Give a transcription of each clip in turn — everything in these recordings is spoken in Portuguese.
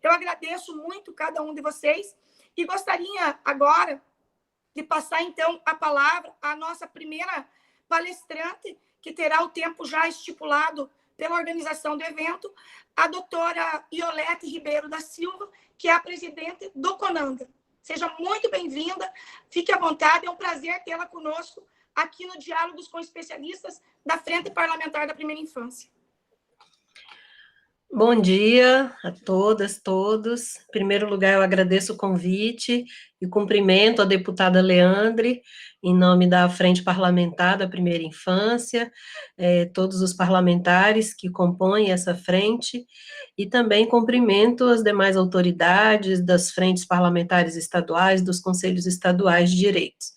Eu agradeço muito cada um de vocês e gostaria agora de passar, então, a palavra à nossa primeira palestrante, que terá o tempo já estipulado pela organização do evento, a doutora Iolete Ribeiro da Silva, que é a presidente do CONANDA. Seja muito bem-vinda, fique à vontade, é um prazer tê-la conosco aqui no Diálogos com Especialistas da Frente Parlamentar da Primeira Infância. Bom dia a todas, todos. Em primeiro lugar, eu agradeço o convite e cumprimento a deputada Leandre, em nome da Frente Parlamentar da Primeira Infância, todos os parlamentares que compõem essa frente, e também cumprimento as demais autoridades das frentes parlamentares estaduais, dos conselhos estaduais de direitos.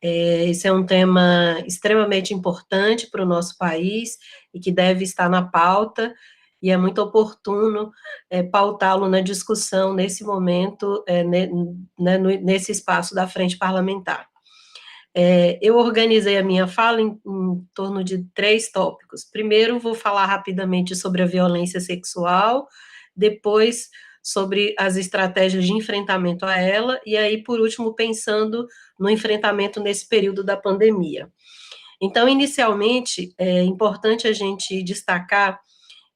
Esse é um tema extremamente importante para o nosso país e que deve estar na pauta, e é muito oportuno pautá-lo na discussão nesse momento, nesse espaço da Frente Parlamentar. Eu organizei a minha fala em torno de 3 tópicos. Primeiro, vou falar rapidamente sobre a violência sexual, depois sobre as estratégias de enfrentamento a ela, e aí, por último, pensando no enfrentamento nesse período da pandemia. Então, inicialmente, é importante a gente destacar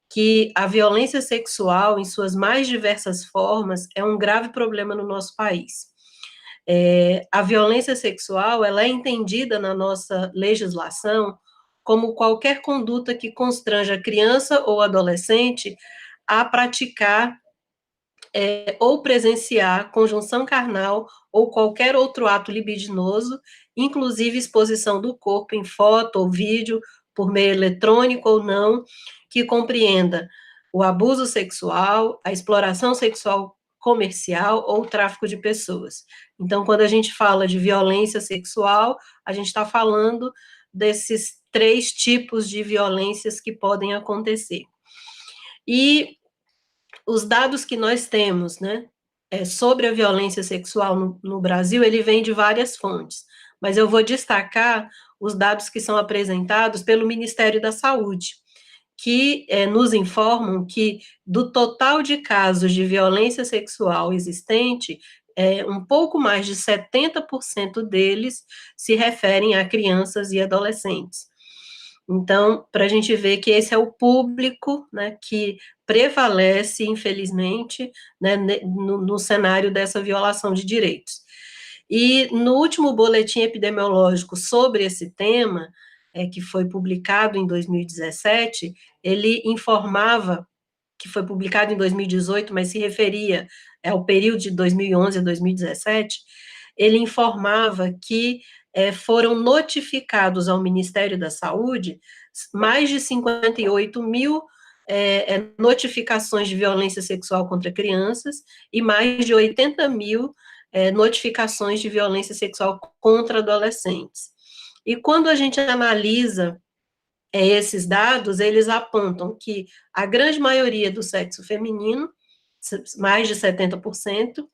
que a violência sexual, em suas mais diversas formas, é um grave problema no nosso país. A violência sexual, ela é entendida na nossa legislação como qualquer conduta que constranja a criança ou adolescente a praticar ou presenciar conjunção carnal ou qualquer outro ato libidinoso, inclusive exposição do corpo em foto ou vídeo, por meio eletrônico ou não, que compreenda o abuso sexual, a exploração sexual comercial ou o tráfico de pessoas. Então, quando a gente fala de violência sexual, a gente está falando desses 3 tipos de violências que podem acontecer. E os dados que nós temos, né, sobre a violência sexual no Brasil, ele vem de várias fontes, mas eu vou destacar os dados que são apresentados pelo Ministério da Saúde, que nos informam que, do total de casos de violência sexual existente, um pouco mais de 70% deles se referem a crianças e adolescentes. Então, para a gente ver que esse é o público, né, que prevalece, infelizmente, né, no cenário dessa violação de direitos. E no último boletim epidemiológico sobre esse tema, que foi publicado em 2017, ele informava, que foi publicado em 2018, mas se referia ao período de 2011 a 2017, ele informava que foram notificados ao Ministério da Saúde mais de 58 mil notificações de violência sexual contra crianças e mais de 80 mil notificações de violência sexual contra adolescentes. E quando a gente analisa esses dados, eles apontam que a grande maioria do sexo feminino, mais de 70%,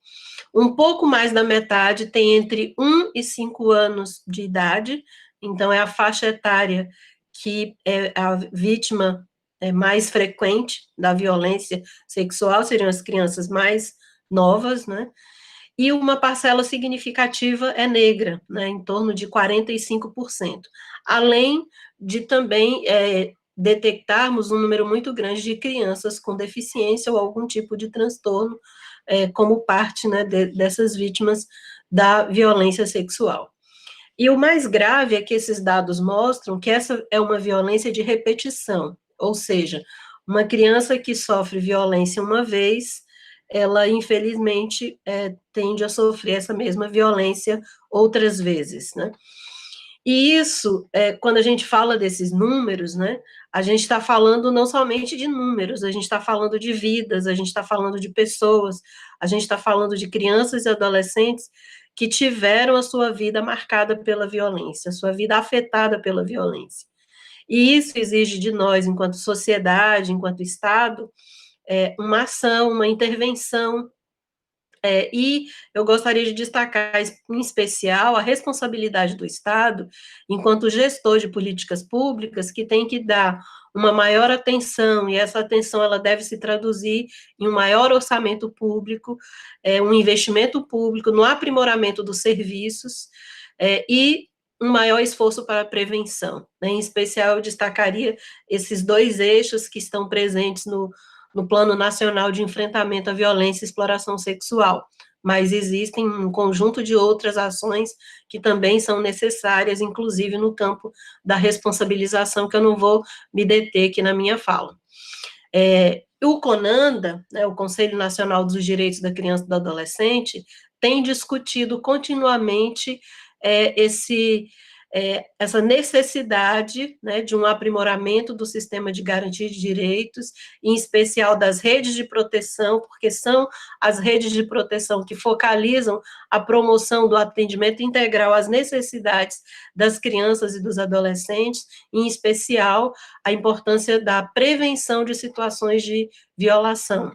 um pouco mais da metade tem entre 1 e 5 anos de idade, então é a faixa etária que é a vítima mais frequente da violência sexual, seriam as crianças mais novas, né? E uma parcela significativa é negra, né, em torno de 45%, além de também detectarmos um número muito grande de crianças com deficiência ou algum tipo de transtorno, como parte, né, dessas vítimas da violência sexual. E o mais grave é que esses dados mostram que essa é uma violência de repetição, ou seja, uma criança que sofre violência uma vez, ela, infelizmente, tende a sofrer essa mesma violência outras vezes, né? E isso, quando a gente fala desses números, né, a gente está falando não somente de números, a gente está falando de vidas, a gente está falando de pessoas, a gente está falando de crianças e adolescentes que tiveram a sua vida marcada pela violência, a sua vida afetada pela violência. E isso exige de nós, enquanto sociedade, enquanto Estado, uma ação, uma intervenção E eu gostaria de destacar, em especial, a responsabilidade do Estado, enquanto gestor de políticas públicas, que tem que dar uma maior atenção, e essa atenção ela deve se traduzir em um maior orçamento público, um investimento público no aprimoramento dos serviços, e um maior esforço para a prevenção. Né? Em especial, eu destacaria esses dois eixos que estão presentes no Plano Nacional de Enfrentamento à Violência e Exploração Sexual, mas existem um conjunto de outras ações que também são necessárias, inclusive no campo da responsabilização, que eu não vou me deter aqui na minha fala. O CONANDA, né, o Conselho Nacional dos Direitos da Criança e do Adolescente, tem discutido continuamente essa necessidade, né, de um aprimoramento do sistema de garantia de direitos, em especial das redes de proteção, porque são as redes de proteção que focalizam a promoção do atendimento integral às necessidades das crianças e dos adolescentes, em especial a importância da prevenção de situações de violação.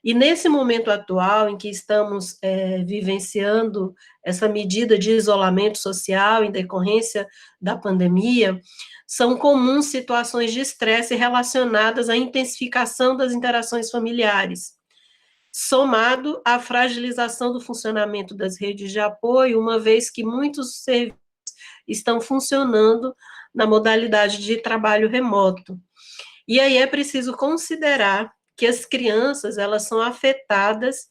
E nesse momento atual, em que estamos vivenciando essa medida de isolamento social em decorrência da pandemia, são comuns situações de estresse relacionadas à intensificação das interações familiares, somado à fragilização do funcionamento das redes de apoio, uma vez que muitos serviços estão funcionando na modalidade de trabalho remoto. E aí é preciso considerar que as crianças, elas são afetadas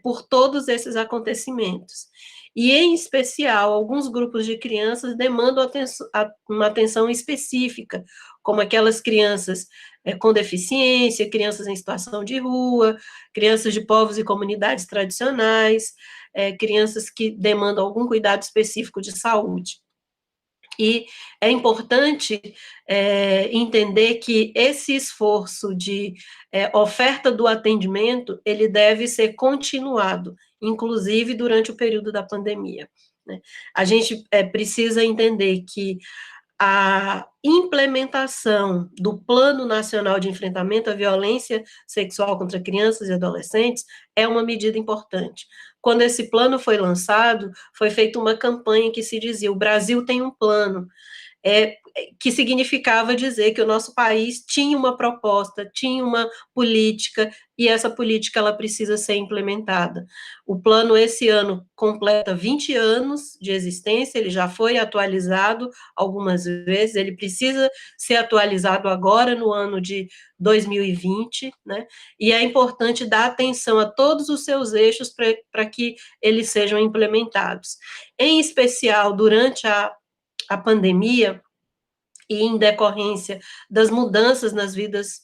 por todos esses acontecimentos. E, em especial, alguns grupos de crianças demandam uma atenção específica, como aquelas crianças com deficiência, crianças em situação de rua, crianças de povos e comunidades tradicionais, crianças que demandam algum cuidado específico de saúde. E é importante entender que esse esforço de oferta do atendimento, ele deve ser continuado, inclusive durante o período da pandemia. Né? A gente precisa entender que a implementação do Plano Nacional de Enfrentamento à Violência Sexual contra Crianças e Adolescentes é uma medida importante. Quando esse plano foi lançado, foi feita uma campanha que se dizia: o Brasil tem um plano, que significava dizer que o nosso país tinha uma proposta, tinha uma política, e essa política ela precisa ser implementada. O plano esse ano completa 20 anos de existência, ele já foi atualizado algumas vezes, ele precisa ser atualizado agora no ano de 2020, né? E é importante dar atenção a todos os seus eixos para que eles sejam implementados. Em especial, durante a pandemia, e em decorrência das mudanças nas vidas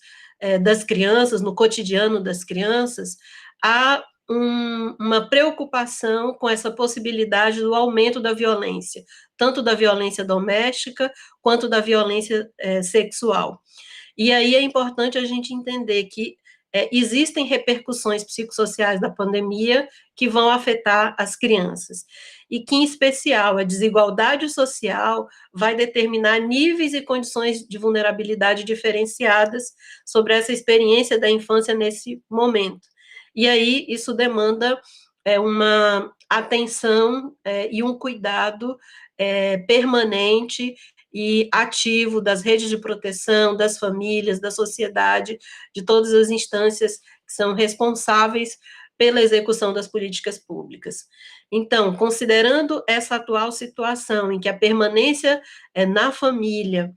das crianças, no cotidiano das crianças, há uma preocupação com essa possibilidade do aumento da violência, tanto da violência doméstica quanto da violência sexual. E aí é importante a gente entender que existem repercussões psicossociais da pandemia que vão afetar as crianças, e que, em especial, a desigualdade social vai determinar níveis e condições de vulnerabilidade diferenciadas sobre essa experiência da infância nesse momento. E aí isso demanda uma atenção e um cuidado permanente e ativo das redes de proteção, das famílias, da sociedade, de todas as instâncias que são responsáveis pela execução das políticas públicas. Então, considerando essa atual situação em que a permanência na família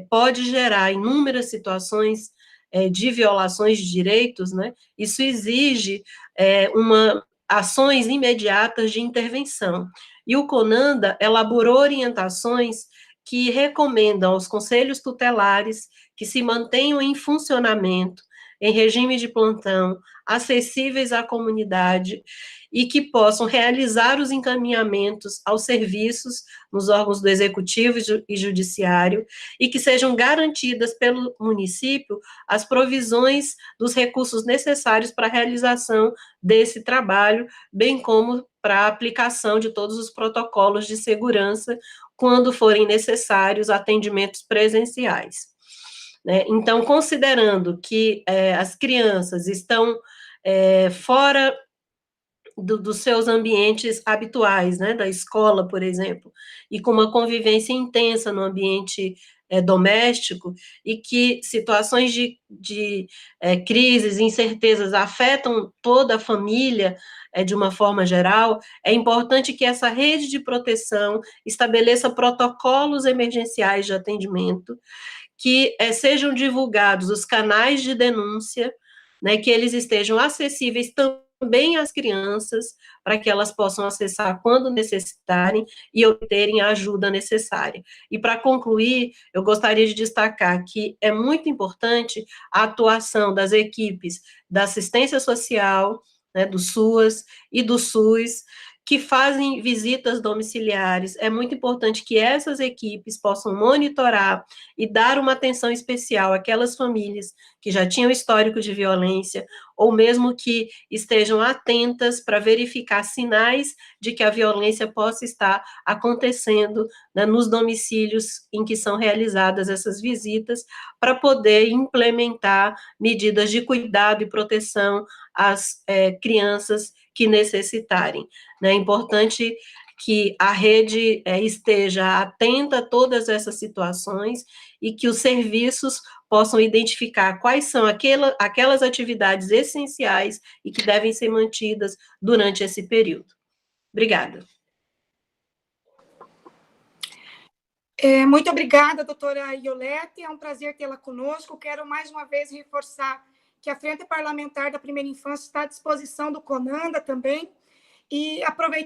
pode gerar inúmeras situações de violações de direitos, né, isso exige ações imediatas de intervenção. E o CONANDA elaborou orientações que recomendam aos conselhos tutelares que se mantenham em funcionamento, em regime de plantão, acessíveis à comunidade, e que possam realizar os encaminhamentos aos serviços nos órgãos do Executivo e Judiciário, e que sejam garantidas pelo município as provisões dos recursos necessários para a realização desse trabalho, bem como para a aplicação de todos os protocolos de segurança quando forem necessários atendimentos presenciais. Né? Então, considerando que as crianças estão fora dos seus ambientes habituais, né, da escola, por exemplo, e com uma convivência intensa no ambiente doméstico, e que situações de crises, incertezas afetam toda a família de uma forma geral, é importante que essa rede de proteção estabeleça protocolos emergenciais de atendimento, que sejam divulgados os canais de denúncia, né, que eles estejam acessíveis também às crianças, para que elas possam acessar quando necessitarem e obterem a ajuda necessária. E, para concluir, eu gostaria de destacar que é muito importante a atuação das equipes da assistência social, né, do SUAS e do SUS, que fazem visitas domiciliares. É muito importante que essas equipes possam monitorar e dar uma atenção especial àquelas famílias que já tinham histórico de violência, ou mesmo que estejam atentas para verificar sinais de que a violência possa estar acontecendo, né, nos domicílios em que são realizadas essas visitas, para poder implementar medidas de cuidado e proteção às crianças que necessitarem. É importante que a rede esteja atenta a todas essas situações e que os serviços possam identificar quais são aquelas atividades essenciais e que devem ser mantidas durante esse período. Obrigada. Muito obrigada, doutora Iolete. É um prazer tê-la conosco. Quero mais uma vez reforçar que a Frente Parlamentar da Primeira Infância está à disposição do CONANDA também, e aproveitar